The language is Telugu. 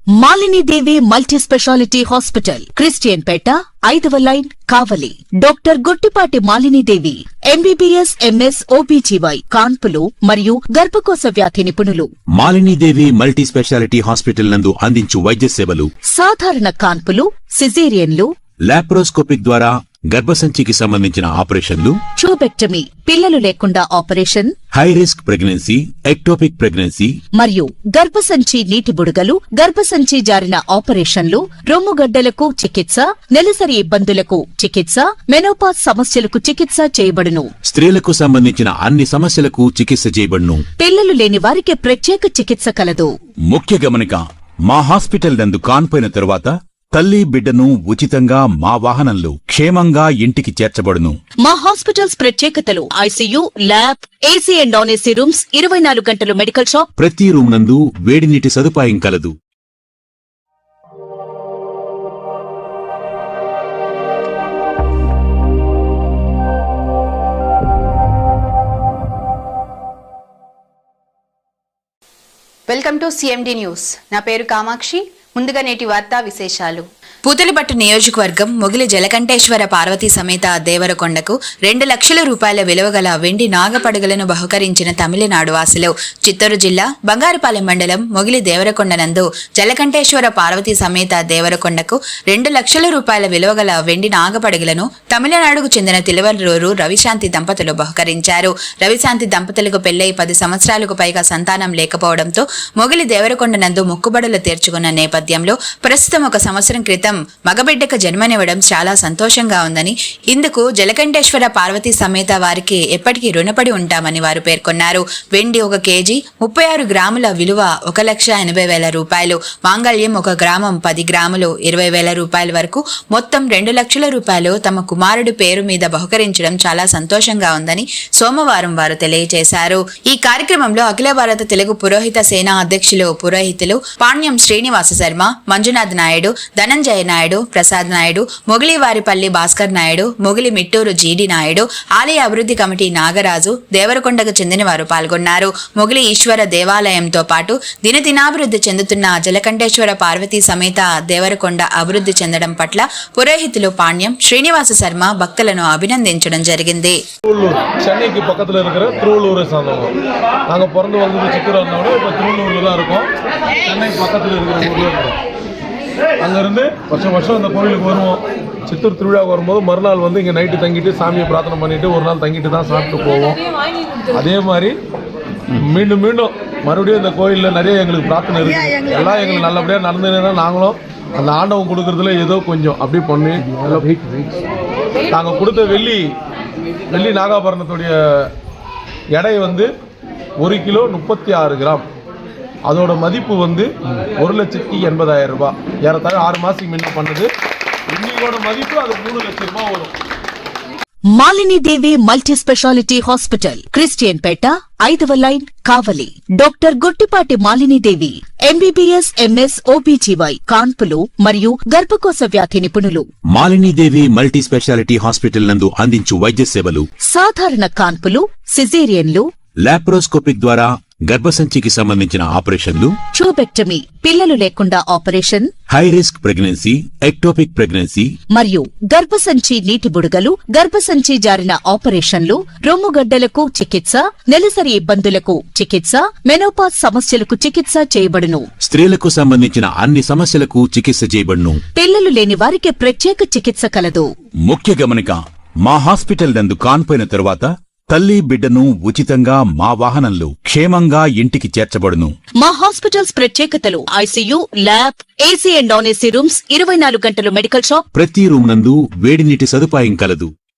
మాలిని దేవి మల్టీ స్పెషాలిటీ హాస్పిటల్, క్రిస్టియన్ పేట, 5వ లైన్, కావలి. డాక్టర్ గుట్టిపాటి మాలిని దేవి, ఎంబీబీఎస్, ఎంఎస్, ఓబీజీవై, కాన్పులు మరియు గర్భకోశ వ్యాధి నిపుణులు. మాలిని దేవి మల్టీ స్పెషాలిటీ హాస్పిటల్ నందు అందించు వైద్య సేవలు: సాధారణ కాన్పులు, సిజేరియన్లు, లాప్రోస్కోపిక్ ద్వారా గర్భసంచికి సంబంధించిన ఆపరేషన్లు, ట్యూబెక్టమీ, పిల్లలు లేకుండా operation, high risk pregnancy, ectopic pregnancy మరియు గర్భసంచి నీటి బుడగలు, గర్భసంచి జారిన ఆపరేషన్లు, రొమ్ముగడ్డలకు చికిత్స, నెలసరి ఇబ్బందులకు చికిత్స, మెనోపాజ్ సమస్యలకు చికిత్స చేయబడును. స్త్రీలకు సంబంధించిన అన్ని సమస్యలకు చికిత్స చేయబడును. పిల్లలు లేని వారికి ప్రత్యేక చికిత్స కలదు. ముఖ్య గమనిక: మా హాస్పిటల్ నందు కాన్పోయిన తరువాత తల్లి బిడ్డను ఉచితంగా మా వాహనంలో క్షేమంగా ఇంటికి చేర్చబడును. మా హాస్పిటల్స్ ప్రత్యేకతలు: ICU, lab, AC and non AC rooms, 24 గంటలు మెడికల్ షాప్, ప్రతి రూమ్ నందు వేడి నీటి సదుపాయం కలదు. Welcome to CMD news. నా పేరు కామాక్షి. ముందుగా నేటి వార్తా విశేషాలు. పూతలపట్టు నియోజకవర్గం మొగిలి జలకంఠేశ్వర పార్వతీ సమేత దేవరకొండకు 2 లక్షల రూపాయల విలువగల వెండి నాగపడుగలను బహుకరించిన తమిళనాడు వాసులు. చిత్తూరు జిల్లా బంగారుపాలెం మండలం మొగిలి దేవరకొండ నందు జలకంఠేశ్వర పార్వతీ సమేత దేవరకొండకు 2 లక్షల రూపాయల విలువగల వెండి నాగపడుగలను తమిళనాడుకు చెందిన తిరువల్లూరు రవిశాంతి దంపతులు బహుకరించారు. రవిశాంతి దంపతులకు పెళ్లై 10 సంవత్సరాలకు పైగా సంతానం లేకపోవడంతో మొగిలి దేవరకొండ నందు మొక్కుబడులు తీర్చుకున్న నేపథ్యంలో ప్రస్తుతం 1 సంవత్సరం క్రితం మగబిడ్డకు జన్మనివ్వడం చాలా సంతోషంగా ఉందని, ఇందుకు జలకంఠేశ్వర పార్వతీ సమేత వారికి ఎప్పటికీ రుణపడి ఉంటామని వారు పేర్కొన్నారు. వెండి 1 కేజీ 36 గ్రాముల విలువ 1,80,000 రూపాయలు, మాంగళ్యం 1 గ్రామం 10 గ్రాములు 20,000 రూపాయల వరకు మొత్తం 2 లక్షల రూపాయలు తమ కుమారుడి పేరు మీద బహుకరించడం చాలా సంతోషంగా ఉందని సోమవారం వారు తెలియజేశారు. ఈ కార్యక్రమంలో అఖిల భారత తెలుగు పురోహిత సేన అధ్యక్షులు పురోహితులు పాణ్యం శ్రీనివాస శర్మ, మంజునాథ్ నాయుడు, ధనంజయ నాయుడు, ప్రసాద్ నాయుడు, మొగిలివారిపల్లి భాస్కర్ నాయుడు, మొగిలి మిట్టూరు జీడి నాయుడు, ఆలయ అభివృద్ధి కమిటీ నాగరాజు, దేవరకొండకు చెందిన వారు పాల్గొన్నారు. మొగిలి ఈశ్వర దేవాలయంతో పాటు దినదినాభివృద్ధి చెందుతున్న జలకంఠేశ్వర పార్వతీ సమేత దేవరకొండ అభివృద్ధి చెందడం పట్ల పురోహితులు పాణ్యం శ్రీనివాస శర్మ భక్తులను అభినందించడం జరిగింది. சென்னைக்கு பக்கத்தில் இருக்கிற திருவள்ளூரை சார்ந்தவங்க. நாங்கள் பிறந்து வளர்ந்து சித்தூர் இருந்தவங்க இப்போ திருவள்ளூரில் தான் இருக்கோம். சென்னை பக்கத்தில் இருக்கிற ஊரில் இருக்கோம். அங்கேருந்து வருஷம் இந்த கோவிலுக்கு வருவோம். சித்தூர் திருவிழாவுக்கு வரும்போது மறுநாள் வந்து இங்கே நைட்டு தங்கிட்டு சாமியை பிரார்த்தனை பண்ணிவிட்டு ஒரு நாள் தங்கிட்டு தான் சாப்பிட்டு போவோம். அதே மாதிரி மீண்டும் மறுபடியும் இந்த கோயிலில் நிறைய எங்களுக்கு பிரார்த்தனை இருக்குது. எல்லாம் எங்களுக்கு நல்லபடியாக நடந்ததுன்னா நாங்களும் அந்த ஆண்டவன் கொடுக்குறதுல ஏதோ கொஞ்சம் அப்படி பண்ணி நாங்கள் கொடுத்த வெள்ளி நாகாபரணத்துடைய எடை வந்து 1 கிலோ 36 கிராம். அதோட மதிப்பு வந்து 1,80,000 ரூபாய். ஏறத்தாழ 6 மாதத்துக்கு முன்ன பண்ணது. இன்னையோட மதிப்பு அது 3 லட்சம் ரூபாய் வரும். మాలిని దేవి మల్టీ స్పెషాలిటీ హాస్పిటల్, క్రిస్టియన్ పేట, 5వ లైన్, కావలి. డాక్టర్ గుట్టిపాటి మాలిని దేవి, ఎంబీబీఎస్, ఎంఎస్, ఓబీజీవై, కాన్పులు మరియు గర్భకోశ వ్యాధి నిపుణులు. మాలిని దేవి మల్టీ స్పెషాలిటీ హాస్పిటల్ నందు అందించు వైద్య సేవలు: సాధారణ కాన్పులు, సిజేరియన్లు, లాప్రోస్కోపిక్ ద్వారా గర్భసంచికి సంబంధించిన ఆపరేషన్లు, ట్యూబెక్టమీ, పిల్లలు లేకుండా operation, high risk pregnancy, ectopic pregnancy మరియు గర్భసంచి నీటి బుడగలు, గర్భసంచి జారిన ఆపరేషన్లు, రొమ్ముగడ్డలకు చికిత్స, నెలసరి ఇబ్బందులకు చికిత్స, మెనోపాజ్ సమస్యలకు చికిత్స చేయబడును. స్త్రీలకు సంబంధించిన అన్ని సమస్యలకు చికిత్స చేయబడును. పిల్లలు లేని వారికి ప్రత్యేక చికిత్స కలదు. ముఖ్య గమనిక: మా హాస్పిటల్ నందు కాన్పోయిన తరువాత తల్లి బిడ్డను ఉచితంగా మా వాహనంలో క్షేమంగా ఇంటికి చేర్చబడును. మా హాస్పిటల్స్ ప్రత్యేకతలు: ICU, lab, AC and non AC rooms, 24 గంటలు మెడికల్ షాప్, ప్రతి రూమ్ నందు వేడి నీటి సదుపాయం కలదు.